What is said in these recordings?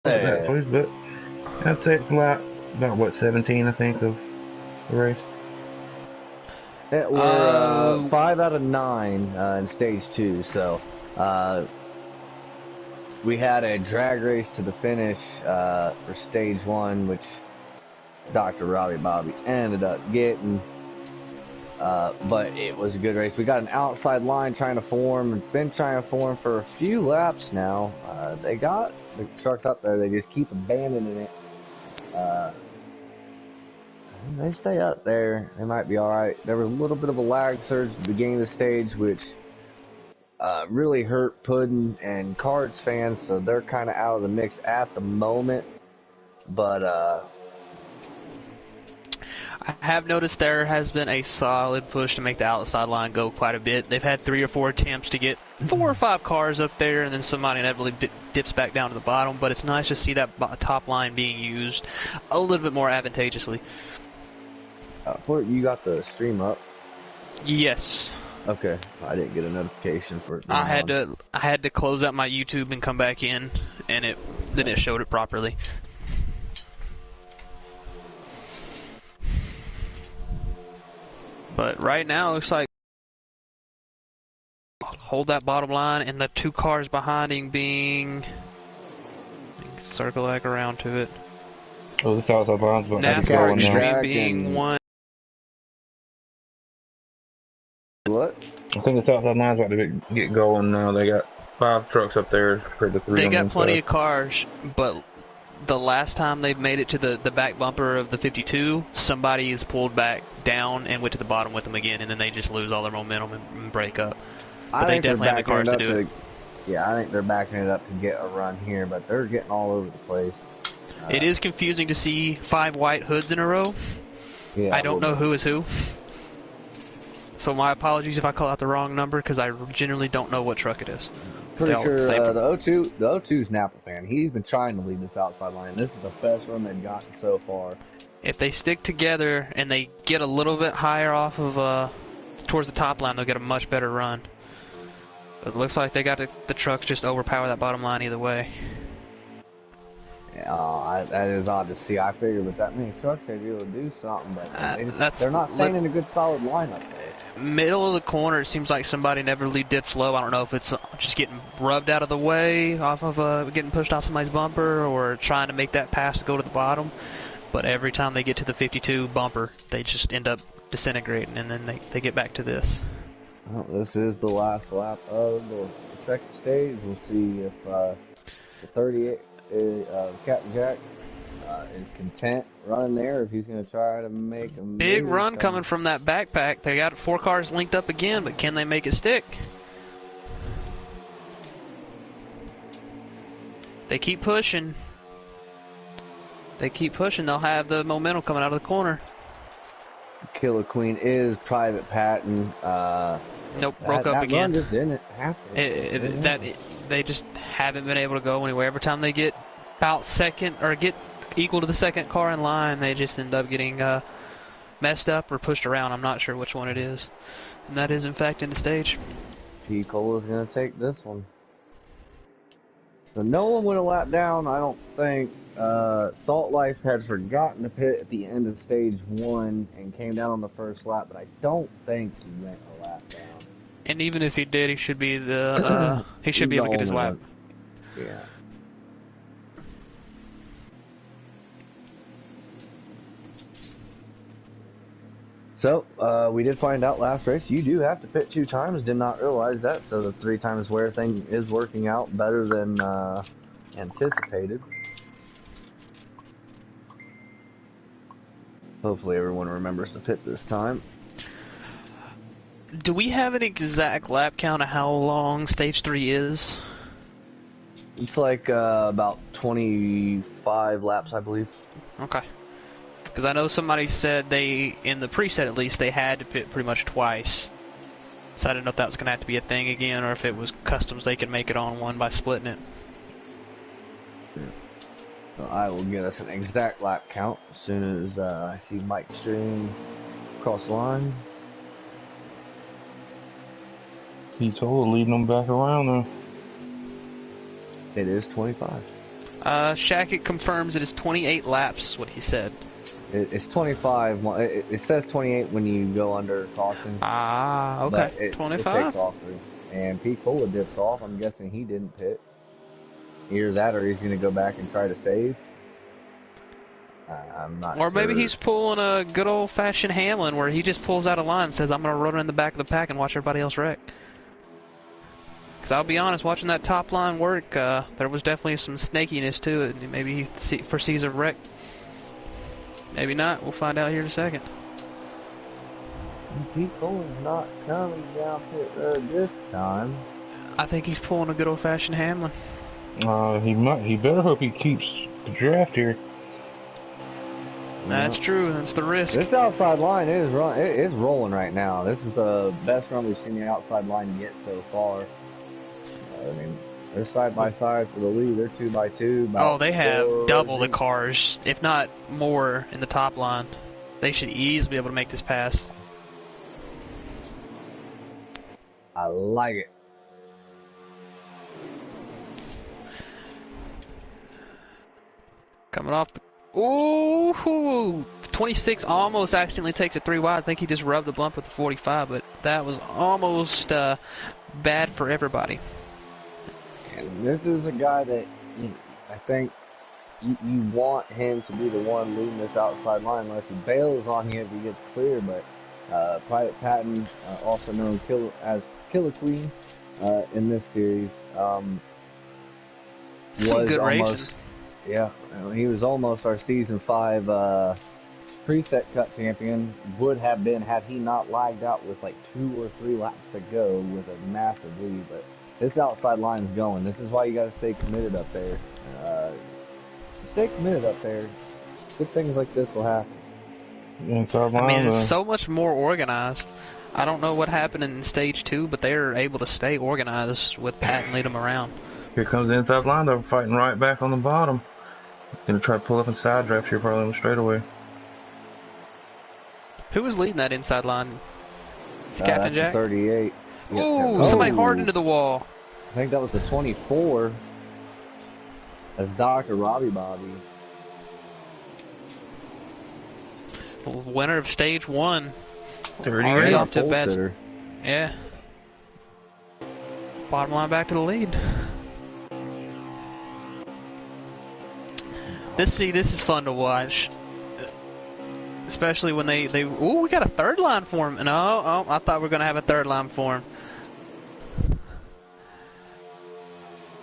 that please, but I'd say it's about what 17, I think, of the race. We're 5 out of 9 in stage 2, so we had a drag race to the finish for stage 1, which Dr. Robbie Bobby ended up getting, but it was a good race. We got an outside line trying to form. It's been trying to form for a few laps now. They got the trucks up there. They just keep abandoning it. They stay up there. They might be alright. There was a little bit of a lag surge at the beginning of the stage, which really hurt Puddin and Cards fans, so they're kind of out of the mix at the moment. But I have noticed there has been a solid push to make the outside line go quite a bit. They've had 3 or 4 attempts to get 4 or 5 cars up there, and then somebody inevitably dips back down to the bottom. But it's nice to see that top line being used a little bit more advantageously. You got the stream up? Yes. Okay, I didn't get a notification for it. I had to close out my YouTube and come back in, and then it showed it properly. But right now, it looks like hold that bottom line, and the 2 cars behind him being circle back around to it. Oh, this outside line's about NASCAR F1 being one. What? I think this outside line's about to get going now. They got 5 trucks up there for the 3. They got plenty of cars, but the last time they made it to the back bumper of the 52, somebody is pulled back down and went to the bottom with them again, and then they just lose all their momentum and break up. But they definitely have the cars to do it. Yeah, I think they're backing it up to get a run here, but they're getting all over the place. It is confusing to see 5 white hoods in a row. Yeah, I don't know who is who. So my apologies if I call out the wrong number, because I generally don't know what truck it is. Pretty sure the O2's an Apple fan. He's been trying to lead this outside line. This is the best run they've gotten so far. If they stick together and they get a little bit higher off of towards the top line, they'll get a much better run. But it looks like they got the trucks just overpower that bottom line either way. Yeah, that is odd to see. I figured with that many trucks they'd be able to do something, but they're not staying in a good solid lineup there. Middle of the corner, it seems like somebody never dips low. I don't know if it's just getting rubbed out of the way off of getting pushed off somebody's bumper, or trying to make that pass to go to the bottom. But every time they get to the 52 bumper, they just end up disintegrating, and then they get back to this. Well, this is the last lap of the second stage. We'll see if the 38 Captain Jack is content running there, if he's going to try to make a big run coming from that backpack. They got 4 cars linked up again, but can they make it stick? They keep pushing. They'll have the momentum coming out of the corner. Killer Queen is Private Patton. Nope, broke up again. Run just didn't happen. They just haven't been able to go anywhere. Every time they get about second or get equal to the second car in line, they just end up getting messed up or pushed around. I'm not sure which one it is, and that is in fact in the stage. P. Cole is going to take this one. So no one would have lapped down, I don't think. Salt Life had forgotten to pit at the end of stage 1 and came down on the first lap, but I don't think he went a lap down. And even if he did, he should be he should be able to get his lap. Yeah. So, we did find out last race, you do have to pit 2 times, did not realize that, so the 3 times wear thing is working out better than anticipated. Hopefully everyone remembers to pit this time. Do we have an exact lap count of how long stage 3 is? It's like about 25 laps, I believe. Okay. Because I know somebody said in the preset at least, they had to pit pretty much twice. So I didn't know if that was going to have to be a thing again, or if it was customs they could make it on one by splitting it. Yeah. So I will get us an exact lap count as soon as I see Mike Stream cross the line. He's totally leading them back around though. It is 25. Shackett confirms it is 28 laps, is what he said. It's 25. It says 28 when you go under caution. Ah, okay. But 25. It takes off through. And Pete Cola dips off. I'm guessing he didn't pit. Either that or he's going to go back and try to save. I'm not sure. Or maybe he's pulling a good old-fashioned Hamlin where he just pulls out a line and says, I'm going to run in the back of the pack and watch everybody else wreck. Because I'll be honest, watching that top line work, there was definitely some snakiness to it. Maybe he foresees a wreck. Maybe not. We'll find out here in a second. Pete Cole's not coming down pit road this time. I think he's pulling a good old-fashioned Hamlin. He better hope he keeps the draft here. That's true. That's the risk. This outside line is rolling right now. This is the best run we've seen the outside line yet so far. I mean, they're side by side for the lead. They're 2x2. Oh, they have double the cars, if not more, in the top line. They should easily be able to make this pass. I like it. Coming off the... Ooh! 26 almost accidentally takes it 3 wide. I think he just rubbed the bump with the 45, but that was almost bad for everybody. And this is a guy that I think you want him to be the one leading this outside line unless he bails on you if he gets clear, but Private Puddin, also known as Killer Queen in this series, Some was good almost racing. Yeah, he was almost our Season 5 preset cut champion. Would have been had he not lagged out with like 2 or 3 laps to go with a massive lead. But this outside line's going. This is why you got to stay committed up there. Stay committed up there. Good things like this will happen. I mean, it's so much more organized. I don't know what happened in Stage 2, but they're able to stay organized with Pat and lead them around. Here comes the inside line. They're fighting right back on the bottom. Gonna try to pull up and side draft here probably on the straightaway. Who was leading that inside line? Is it Captain Jack? 38. Ooh, somebody hard into the wall. I think that was the 24. That's Dr. Robbie Bobby. The winner of Stage 1. 38. Already off to a bad... Sitter. Yeah. Bottom line back to the lead. This is fun to watch. Especially when they ooh, we got a third line for him. No, I thought we were going to have a third line for him.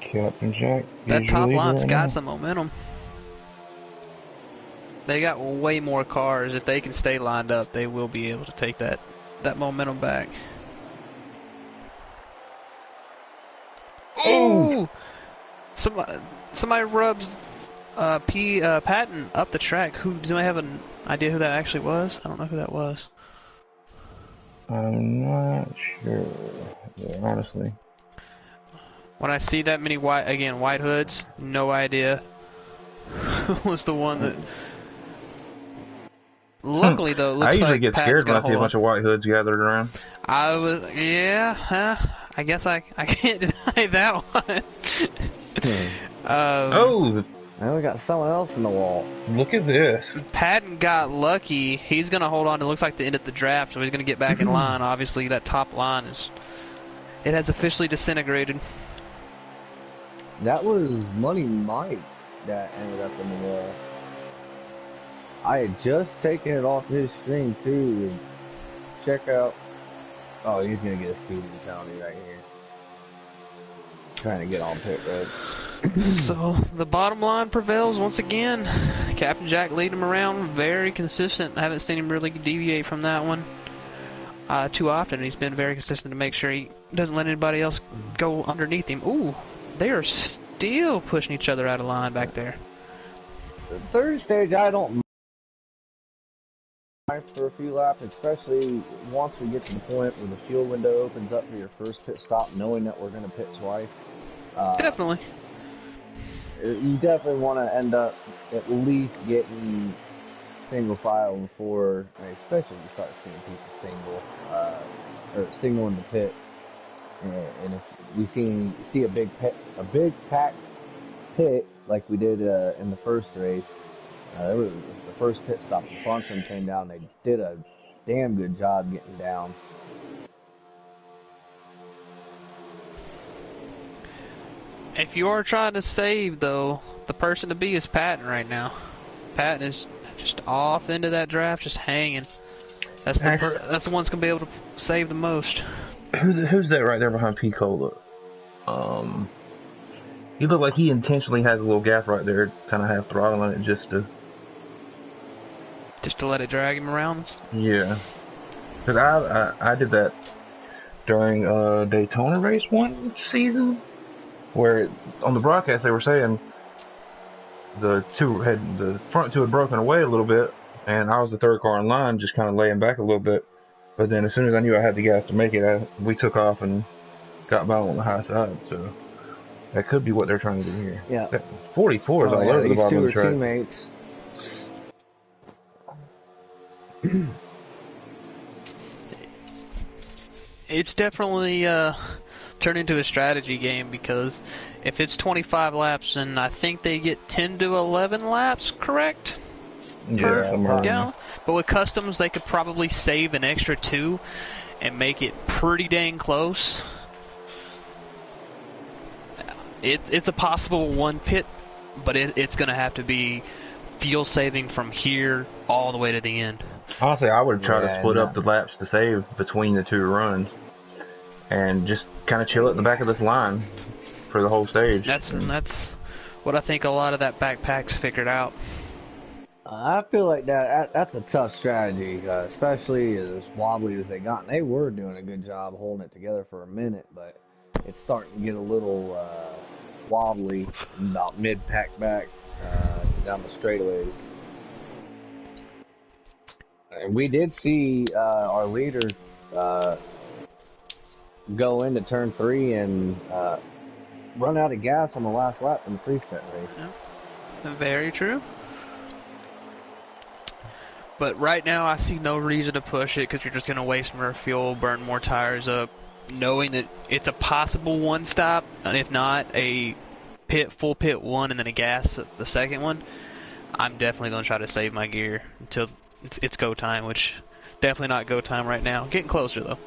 Captain Jack. That top line's got some momentum. They got way more cars. If they can stay lined up, they will be able to take that momentum back. Oh! Somebody rubs Patton up the track. Do I have an idea who that actually was? I don't know who that was. I'm not sure, honestly. When I see that many white hoods, no idea who was the one that... Luckily, though, it looks like I usually get scared when I see a bunch of white hoods gathered around. I guess I can't deny that one. Now we got someone else in the wall. Look at this. Patton got lucky. He's going to hold on. It looks like the end of the draft, so he's going to get back in line. Obviously, that top line it has officially disintegrated. That was Money Mike that ended up in the wall. I had just taken it off his stream too. Check out. Oh, he's gonna get a speeding penalty right here. Trying to get on pit road. So the bottom line prevails once again. Captain Jack leading him around, very consistent. I haven't seen him really deviate from that one too often. He's been very consistent to make sure he doesn't let anybody else go underneath him. Ooh, they are still pushing each other out of line back there. The third stage, I don't mind for a few laps, especially once we get to the point where the fuel window opens up for your first pit stop, knowing that we're going to pit twice. Definitely. You definitely want to end up at least getting single file before, especially when you start seeing people single in the pit. And if we see a big packed pit like we did in the first race. There was the first pit stop. The bunch of them came down. They did a damn good job getting down. If you are trying to save, though, the person to be is Patton right now. Patton is just off into that draft, just hanging. That's the one's gonna be able to save the most. Who's that right there behind P. Cola? He looked like he intentionally has a little gap right there, kind of half throttling it just to let it drag him around. Yeah, because I did that during Daytona race one season, where on the broadcast they were saying the front two had broken away a little bit, and I was the third car in line, just kind of laying back a little bit. But then as soon as I knew I had the gas to make it, we took off and got by on the high side. So that could be what they're trying to do here. Yeah. That 44 is all over the bottom of the track. Teammates. It's definitely turned into a strategy game, because if it's 25 laps, and I think they get 10 to 11 laps, correct? Yeah. But with customs, they could probably save an extra 2 and make it pretty dang close. It's a possible one pit, but it's going to have to be fuel saving from here all the way to the end. Honestly, I would try to split up the laps to save between the 2 runs and just kind of chill at the back of this line for the whole stage. That's what I think a lot of that backpack's figured out. I feel like that's a tough strategy, especially as wobbly as they got. And they were doing a good job holding it together for a minute, but it's starting to get a little wobbly about mid-pack back down the straightaways. And we did see our leader go into turn 3 and run out of gas on the last lap in the preset race. Yeah. Very true. But right now, I see no reason to push it, because you're just going to waste more fuel, burn more tires up, knowing that it's a possible one stop, and if not, a full pit 1 and then a gas the second one. I'm definitely going to try to save my gear until it's go time, which definitely not go time right now. Getting closer, though.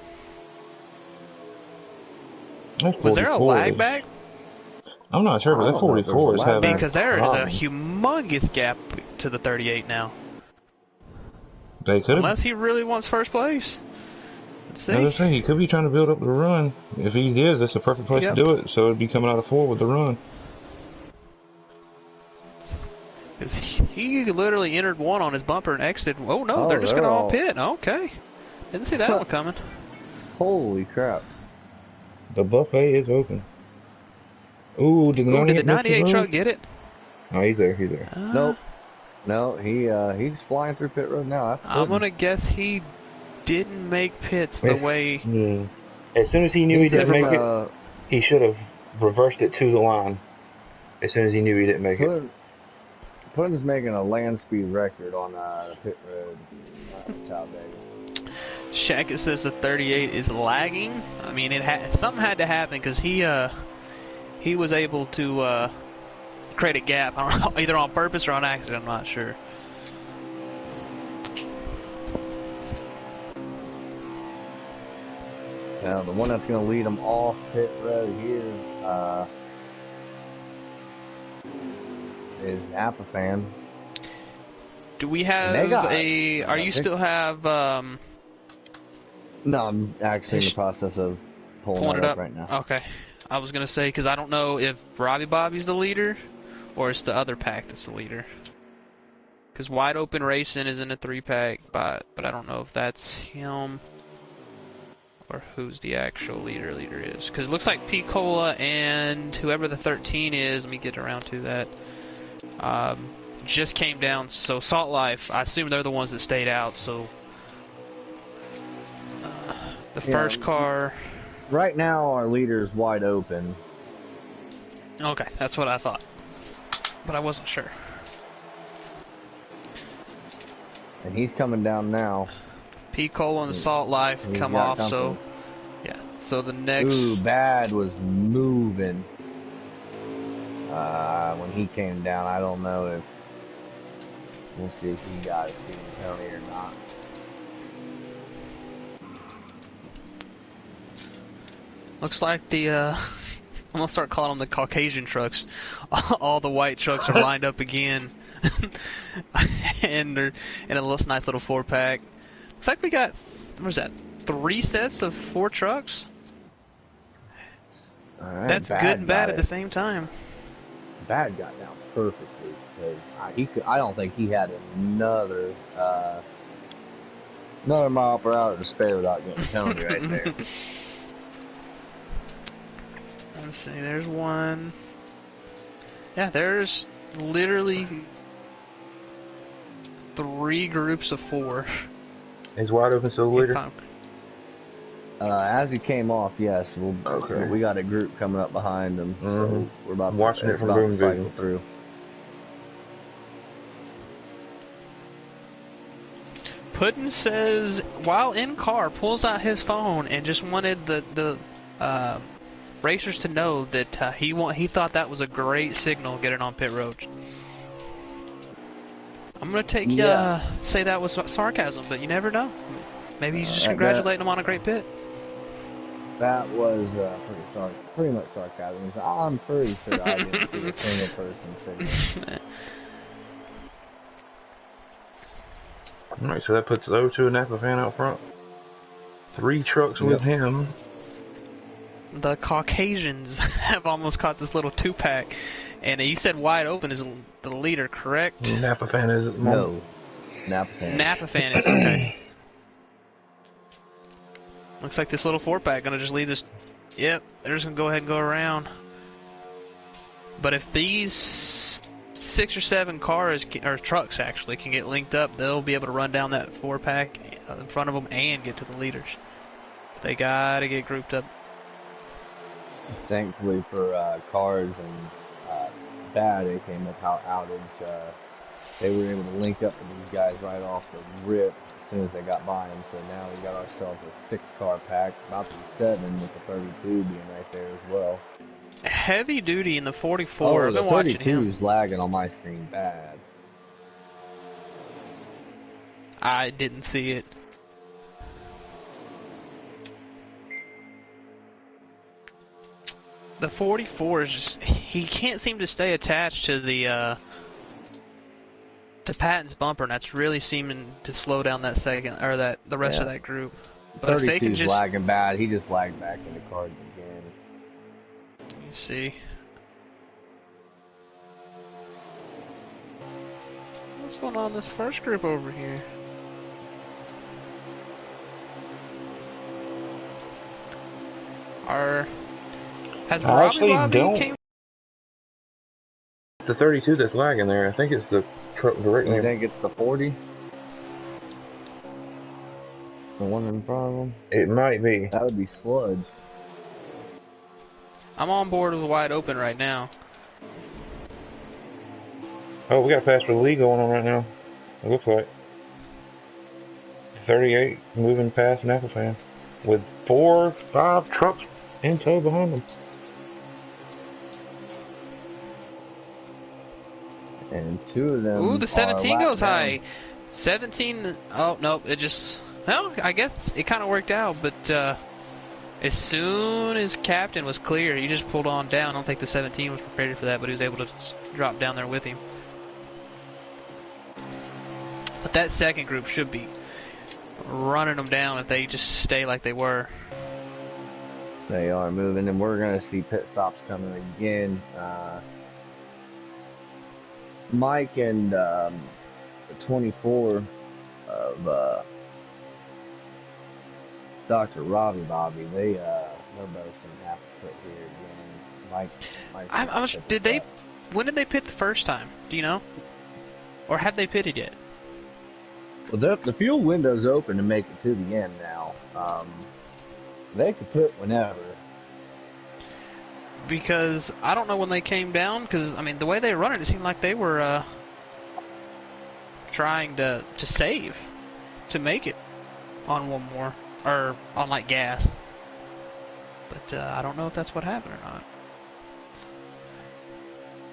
Was there a lag back? I'm not sure, but that 44 is having... Because there is a humongous gap to the 38 now. They could, unless he really wants first place. Let's see. As I say, he could be trying to build up the run. If he is, that's the perfect place to do it. So it'd be coming out of 4 with the run. Because he literally entered 1 on his bumper and exited. Oh no, they're just going to all pit. Okay. Didn't see that one coming. Holy crap. The buffet is open. Ooh, did the 98 truck get it? Oh, he's there. Nope. No, he's flying through pit road now. I'm gonna guess he didn't make pits the way. As soon as he knew he didn't make it, he should have reversed it to the line. As soon as he knew he didn't make it. Puddin's making a land speed record on the pit road Talladega. Shaq says the 38 is lagging. I mean, something had to happen, because he was able to create a gap. I don't know, either on purpose or on accident. I'm not sure. Now the one that's going to lead them off pit road here is Napa fan. Do we have are you still have? No, I'm actually in the process of pulling it up right now. Okay, I was gonna say, because I don't know if Robbie Bobby's the leader or it's the other pack that's the leader. Because Wide Open Racing is in a 3-pack, but I don't know if that's him or who's the actual leader is. Because it looks like P. Cola and whoever the 13 is, let me get around to that, just came down. So Salt Life, I assume they're the ones that stayed out. So the first car... Right now our leader is Wide Open. Okay, that's what I thought, but I wasn't sure. And he's coming down now. P. Cole and Salt Life come off, so yeah. So the next... Ooh, Bad was moving. when he came down. I don't know if we'll see if he got a speeding penalty or not. Looks like the I'm gonna start calling them the Caucasian trucks. All the white trucks are lined up again, and they're in a nice little 4-pack. Looks like we got, what was that, 3 sets of 4 trucks? Right, that's good and bad at the same time. Bad got down perfectly because I don't think he had another mile per hour to spare without getting a penalty right there. Let's see, there's one. Yeah, there's literally 3 groups of 4. He's wide open still the leader? As he came off, yes. Okay. We got a group coming up behind him, so we're about watching it from to cycle through. Puddin says, while in car, pulls out his phone and just wanted the racers to know that he thought that was a great signal getting on pit road. I'm gonna say that was sarcasm, but you never know. Maybe he's just congratulating him on a great pit. That was pretty much sarcasm. So I'm pretty sure I didn't see a single person signal. Alright, so that puts 0-2 Napa fan out front. 3 trucks with him. The Caucasians have almost caught this little 2-pack, and you said wide open is the leader, correct? Napa fan is at the moment. No, Napa fan. Napa fan is okay. Looks like this little 4-pack gonna just leave this. Yep, they're just gonna go ahead and go around. But if these 6 or 7 cars or trucks actually can get linked up, they'll be able to run down that 4-pack in front of them and get to the leaders. They gotta get grouped up. Thankfully for cars and bad AKM outage, they were able to link up with these guys right off the rip as soon as they got by them. So now we got ourselves a 6-car pack, about to be 7 with the 32 being right there as well. Heavy duty in the 44. Oh, the 32 is lagging on my screen bad. I didn't see it. The 44 is just, he can't seem to stay attached to the to Patton's bumper, and that's really seeming to slow down that second or the rest of that group. But 32 if they can just lagging bad, he just lagged back into cards again. You see. What's going on in this first group over here? Has Robbie came? The 32 that's lagging there, I think it's the truck directly. You think it's the 40? The one in front of them? It might be. That would be sludge. I'm on board with wide open right now. Oh, we got a pass for the lead going on right now. It looks like 38 moving past Napa fan with 4 or 5 trucks in tow behind them. And 2 of them. Ooh, the 17 goes high. 17. Oh no, it just. No, I guess it kind of worked out, but as soon as Captain was clear, he just pulled on down. I don't think the 17 was prepared for that, but he was able to drop down there with him. But that second group should be running them down if they just stay like they were. They are moving, and we're going to see pit stops coming again. Mike and the 24 of Dr. Robbie Bobby, they're both going to have to put here again. Mike when did they pit the first time? Do you know? Or have they pitted yet? Well, the fuel window's open to make it to the end now. They could pit whenever. Because I don't know when they came down, because, I mean, the way they run it, it seemed like they were trying to save, to make it on one more, or on, like, gas. But I don't know if that's what happened or not.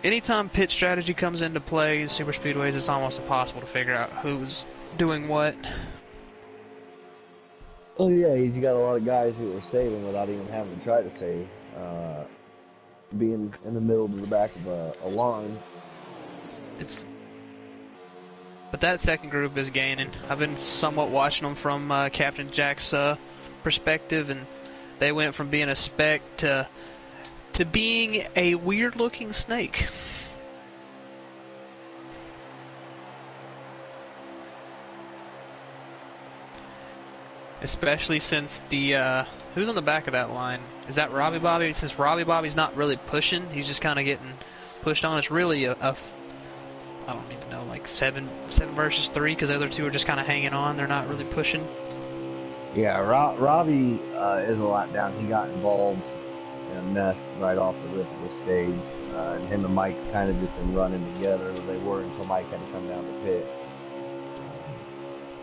anytime pit strategy comes into play in super speedways, it's almost impossible to figure out who's doing what. Oh yeah, he's got a lot of guys who are saving without even having to try to save. Being in the middle to the back of a line. But that second group is gaining. I've been somewhat watching them from Captain Jack's perspective, and they went from being a speck to being a weird-looking snake. Especially since the who's on the back of that line? Is that Robbie Bobby? Since Robbie Bobby's not really pushing, he's just kind of getting pushed on. It's really a I don't even know, like 7 versus 3, because the other two are just kind of hanging on. They're not really pushing. Yeah, Robbie is a lot down. He got involved in a mess right off the rip of the stage. And him and Mike kind of just been running together. They were until Mike had to come down the pit.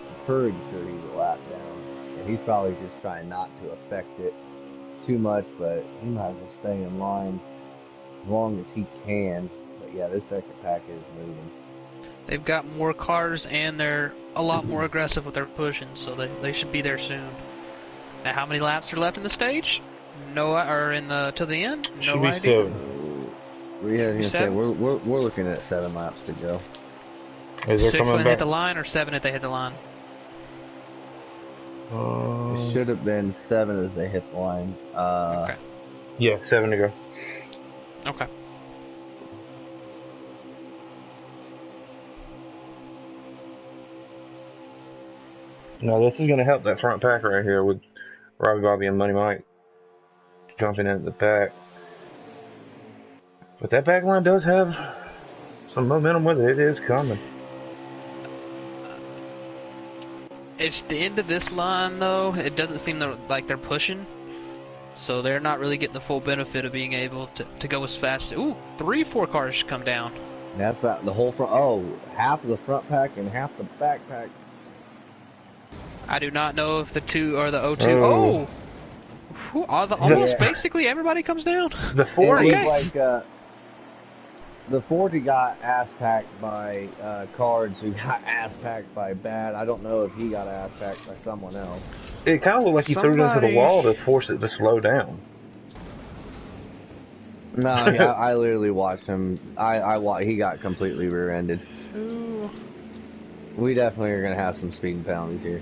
I'm pretty sure he's a lap down. And he's probably just trying not to affect it too much, but he might as well stay in line as long as he can. But yeah, this second pack is moving. They've got more cars, and they're a lot more aggressive with their pushing, so they should be there soon. Now, how many laps are left in the stage? No, or to the end? No Should be idea. 7. We're looking at 7 laps to go. Is there 6 coming when they hit back? the line, or 7 if they hit the line? It should have been 7 as they hit the line. Okay. Yeah, 7 to go. Okay. Now this is going to help that front pack right here with Robbie Bobby and Money Mike jumping in at the back. But that back line does have some momentum with it. It is coming. It's the end of this line, though. It doesn't seem like they're pushing, so they're not really getting the full benefit of being able to go as fast. Ooh, 4 cars come down. That's the whole front. Oh, half of the front pack and half the back pack. I do not know if the 2 or the 02. Oh! Almost basically everybody comes down. The 40. It was like the 40 got ass packed by Cards, who got ass packed by Bad. I don't know if he got ass packed by someone else. It kind of looked like he threw it into the wall to force it to slow down. No, I literally watched him. He got completely rear-ended. Ooh. We definitely are gonna have some speeding penalties here.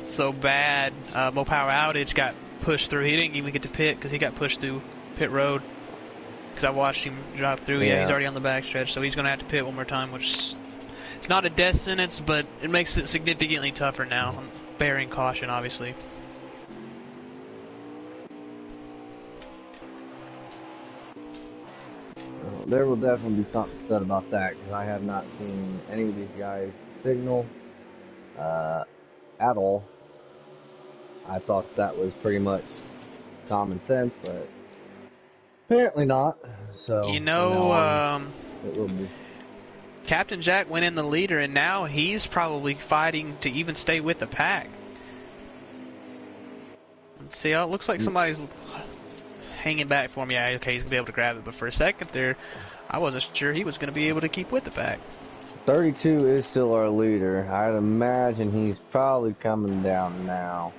So bad. Mo Power Outage got pushed through. He didn't even get to pit because he got pushed through pit road. Because I watched him drive through. Yeah, he's already on the backstretch, so he's going to have to pit one more time, which it's not a death sentence, but it makes it significantly tougher now. I'm bearing caution, obviously. There will definitely be something said about that, because I have not seen any of these guys signal at all. I thought that was pretty much common sense, but apparently not. So you know, it will be. Captain Jack went in the leader, and now he's probably fighting to even stay with the pack. Let's see, it looks like somebody's hanging back for him. Yeah, okay, he's going to be able to grab it, but for a second there, I wasn't sure he was going to be able to keep with the pack. 32 is still our leader. I'd imagine he's probably coming down now.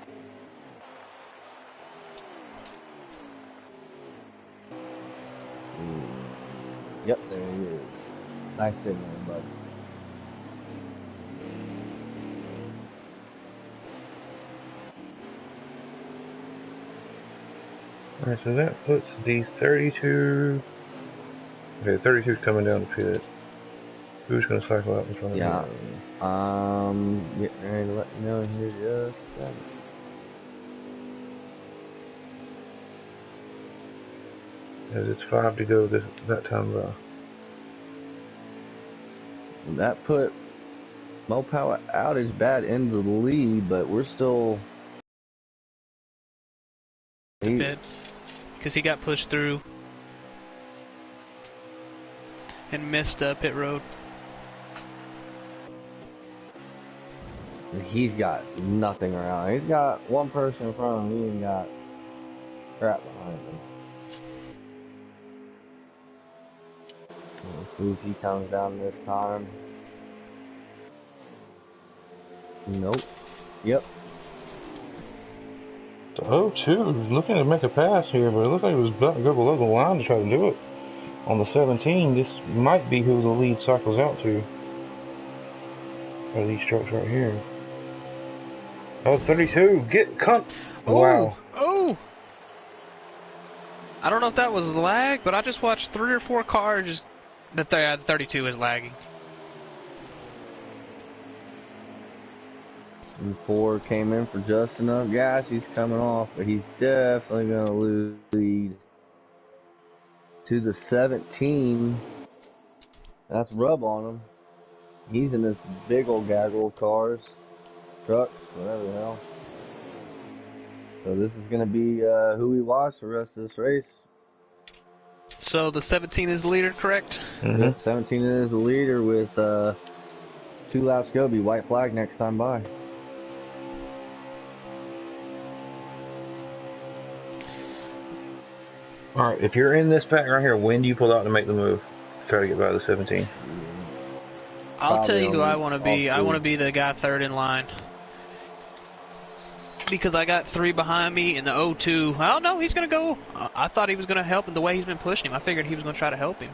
Yep, there he is. Nice signal, bud. Alright, so that puts the 32... Okay, 32's coming down the pit. Who's going to cycle out in front of Yeah. me? Getting ready to let you know here just a second. As it's 5 to go that time though. That put Mo Power Outage Bad into the lead, but we're still... Because he got pushed through and missed pit road. He's got nothing around. He's got one person in front of him. He ain't got crap behind him. Let's see if he comes down this time. Nope. Yep. The 0-2 is looking to make a pass here, but it looks like it was about to go below the line to try to do it. On the 17, this might be who the lead cycles out to. Are these trucks right here? Oh, 32, wow. Oh! I don't know if that was lag, but I just watched 3 or 4 cars that the 32 is lagging. And 4 came in for just enough gas. He's coming off, but he's definitely going to lose lead to the 17. That's rub on him. He's in this big old gaggle of cars, trucks, whatever the hell. So this is going to be who we watch the rest of this race. So the 17 is the leader, correct? Mm-hmm. Yep, 17 is the leader with 2 laps to go. Be white flag next time by. All right, if you're in this pack right here, when do you pull out to make the move? Try to get by the 17. I'll tell you who I want to be. I want to be the guy third in line. Because I got 3 behind me in the 0-2. I don't know, he's going to go. I thought he was going to help him the way he's been pushing him. I figured he was going to try to help him.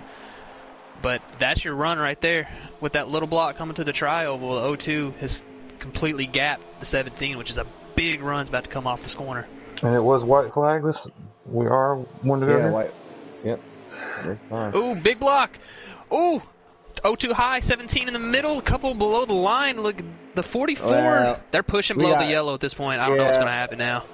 But that's your run right there. With that little block coming to the tri-oval, the 0-2 has completely gapped the 17, which is a big run about to come off this corner. And it was white flag. We are one to go here? White. Yep. This time. Ooh, big block. Ooh, 0-2 high, 17 in the middle, a couple below the line. Look, the 44. Well, they're pushing below the yellow at this point. I don't know what's going to happen now.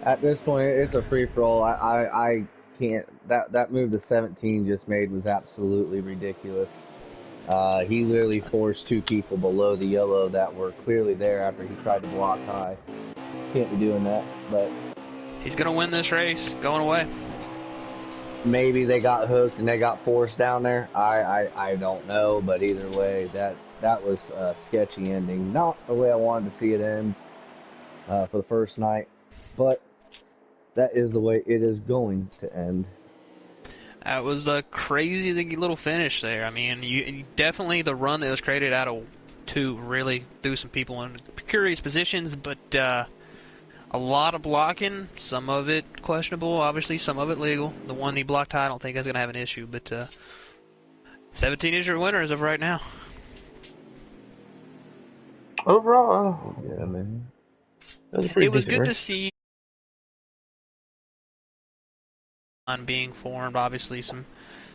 At this point, it's a free-for-all. I can't. That move the 17 just made was absolutely ridiculous. He literally forced 2 people below the yellow that were clearly there after he tried to block high. Can't be doing that, but he's going to win this race going away. Maybe they got hooked and they got forced down there. I don't know, but either way, that was a sketchy ending. Not the way I wanted to see it end for the first night, but that is the way it is going to end. That was a crazy little finish there. I mean, you definitely the run that was created out of 2 really threw some people in precarious positions, but a lot of blocking, some of it questionable, obviously, some of it legal. The one he blocked high, I don't think is going to have an issue, but 17 is your winner as of right now. Overall, yeah, man. It was good to see on being formed. Obviously, some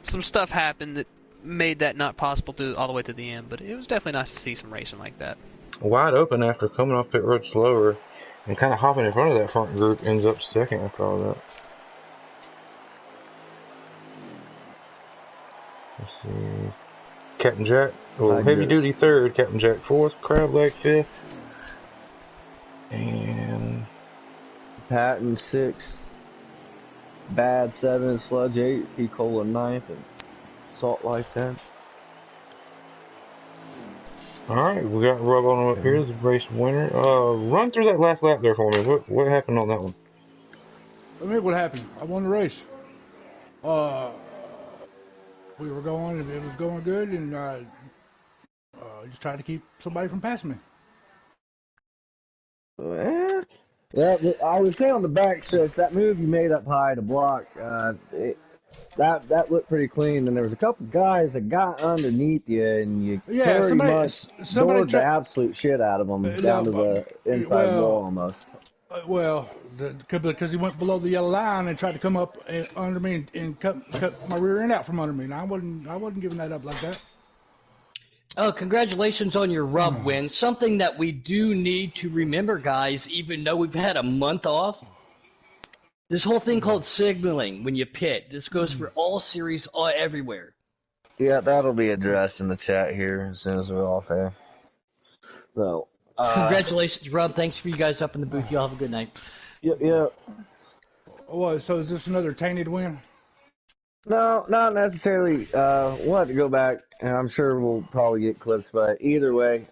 stuff happened that made that not possible all the way to the end, but it was definitely nice to see some racing like that. Wide open after coming off pit road slower. And kind of hopping in front of that front group, ends up second after all that. Let's see. Captain Jack, heavy duty third. Captain Jack fourth. Crab Leg fifth. And Patton 6. Bad 7. Sludge 8. P. Cola 9th. And Salt Life 10th. Alright, we got Rub on up here, the race winner. Run through that last lap there for me. What happened on that one? I mean, what happened? I won the race. We were going, and it was going good, and just tried to keep somebody from passing me. Well, I would say on the back stretch, that move you made up high to block, that looked pretty clean, and there was a couple guys that got underneath you, and you pretty much doored the absolute shit out of them down to the inside wall almost. Because he went below the yellow line and tried to come up under me and cut my rear end out from under me, and I wasn't giving that up like that. Oh, congratulations on your rub win. Something that we do need to remember, guys, even though we've had a month off. This whole thing called signaling when you pit. This goes for all series, everywhere. Yeah, that'll be addressed in the chat here as soon as we're off here. So, congratulations, Rob. Thanks for you guys up in the booth. Y'all have a good night. Yeah. Well, so is this another tainted win? No, not necessarily. We'll have to go back, and I'm sure we'll probably get clips, but either way.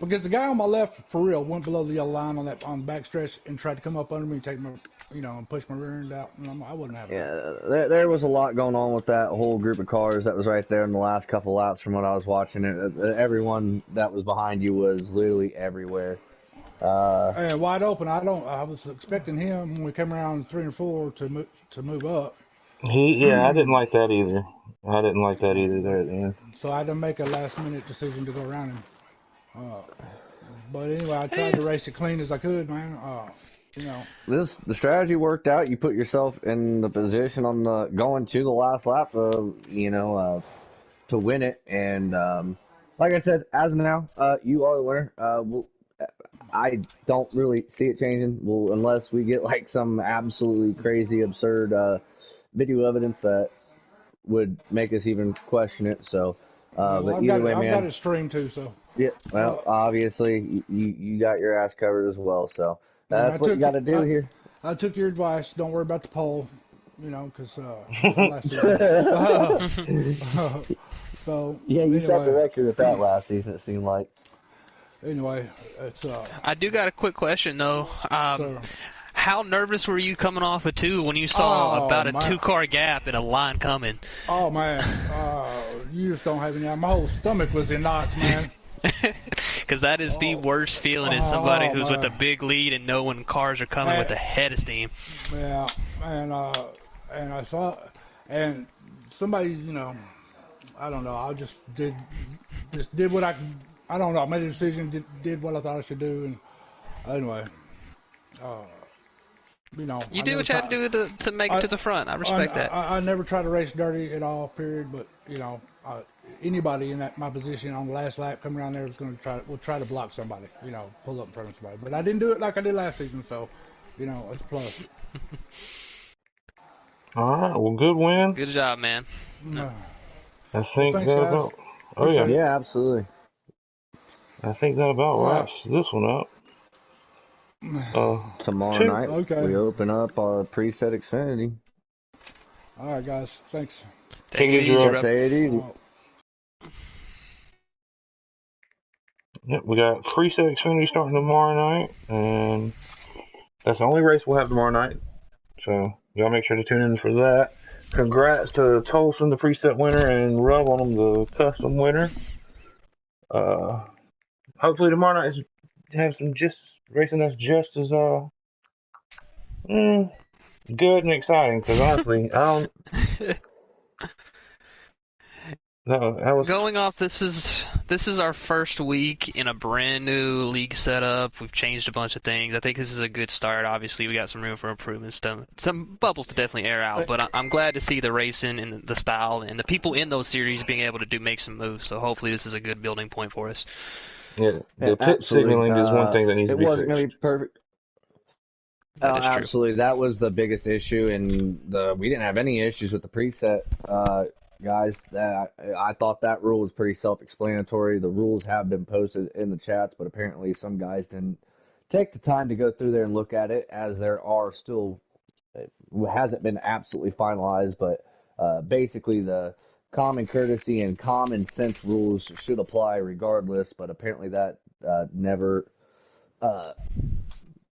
Because the guy on my left, for real, went below the yellow line on the backstretch and tried to come up under me and take my and push my rear end out, and I wouldn't have it. Yeah, there was a lot going on with that whole group of cars that was right there in the last couple laps from what I was watching. Everyone that was behind you was literally everywhere. And wide open. I was expecting him when we came around 3 and 4 to move up. I didn't like that either. I didn't like that either there at the end. So I had to make a last minute decision to go around him. But anyway, I tried to race it clean as I could, man. The strategy worked out. You put yourself in the position on the going to the last lap, to win it. And like I said, as of now, you are the winner. I don't really see it changing. Unless we get like some absolutely crazy, absurd video evidence that would make us even question it. So, but either way, man, I've got it streamed too. So yeah. Well, obviously, you got your ass covered as well. So that's what you got to do here. I took your advice. Don't worry about the poll, because last season. So yeah, you set the record with that last season. It seemed like. Anyway, it's. I do got a quick question though. How nervous were you coming off of 2 when you saw about a 2-car gap and a line coming? Oh man, you just don't have any. My whole stomach was in knots, man. Because that is the worst feeling as somebody who's with a big lead and knowing cars are coming with a head of steam. Yeah, and I saw, and somebody, I don't know. I just did what I don't know. I made a decision, did what I thought I should do, and anyway, You do what you had to do to make it to the front. I respect that. I never try to race dirty at all, period. But anybody in my position on the last lap coming around there was going to try to block somebody, pull up in front of somebody. But I didn't do it like I did last season, so it's a plus. All right, well, good win. Good job, man. I think that about. Oh yeah. Yeah, absolutely. I think that about wraps this one up. Tomorrow night, we open up our preset Xfinity. All right, guys. Thanks. Take it easy, Take it easy. Yep, we got preset Xfinity starting tomorrow night, and that's the only race we'll have tomorrow night. So y'all make sure to tune in for that. Congrats to Tolson, the preset winner, and Rub on him, the custom winner. Hopefully tomorrow night have some racing that's just as good and exciting. Because honestly, I don't. No, that was going off. This is our first week in a brand new league setup. We've changed a bunch of things. I think this is a good start. Obviously, we got some room for improvement. Some bubbles to definitely air out. But I'm glad to see the racing and the style and the people in those series being able to make some moves. So hopefully, this is a good building point for us. Yeah, the pit signaling is one thing that needs to be fixed. It wasn't going to be perfect. Absolutely, that was the biggest issue, and we didn't have any issues with the preset. Guys, I thought that rule was pretty self-explanatory. The rules have been posted in the chats, but apparently some guys didn't take the time to go through there and look at it, as there are still, it hasn't been absolutely finalized, but basically the common courtesy and common sense rules should apply regardless, but apparently that never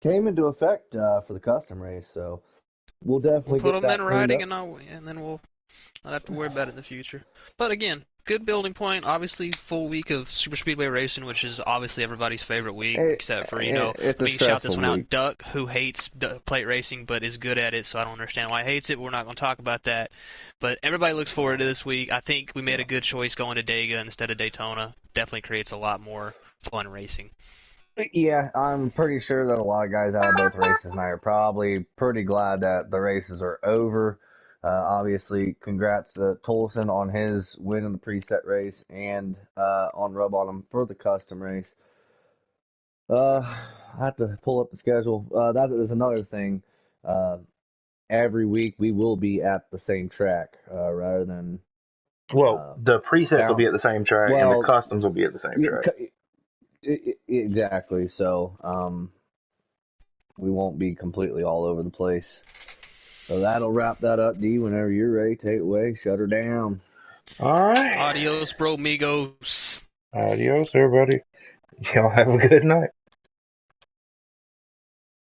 came into effect for the custom race, so we'll definitely put get them that in writing, and then we'll not have to worry about it in the future. But again, good building point. Obviously, full week of super speedway racing, which is obviously everybody's favorite week, except for let me shout this one out, Duck, who hates plate racing but is good at it. So I don't understand why he hates it. We're not going to talk about that. But everybody looks forward to this week. I think we made a good choice going to Dega instead of Daytona. Definitely creates a lot more fun racing. Yeah, I'm pretty sure that a lot of guys out of both races tonight are probably pretty glad that the races are over. Obviously, congrats to Tolson on his win in the preset race and on Rub on him for the custom race. I have to pull up the schedule. That is another thing. Every week we will be at the same track rather than. Well, the presets will be at the same track, and the customs will be at the same track. Exactly. So we won't be completely all over the place. So that'll wrap that up, D. Whenever you're ready, take it away. Shut her down. All right. Adios, bro, amigos. Adios, everybody. Y'all have a good night.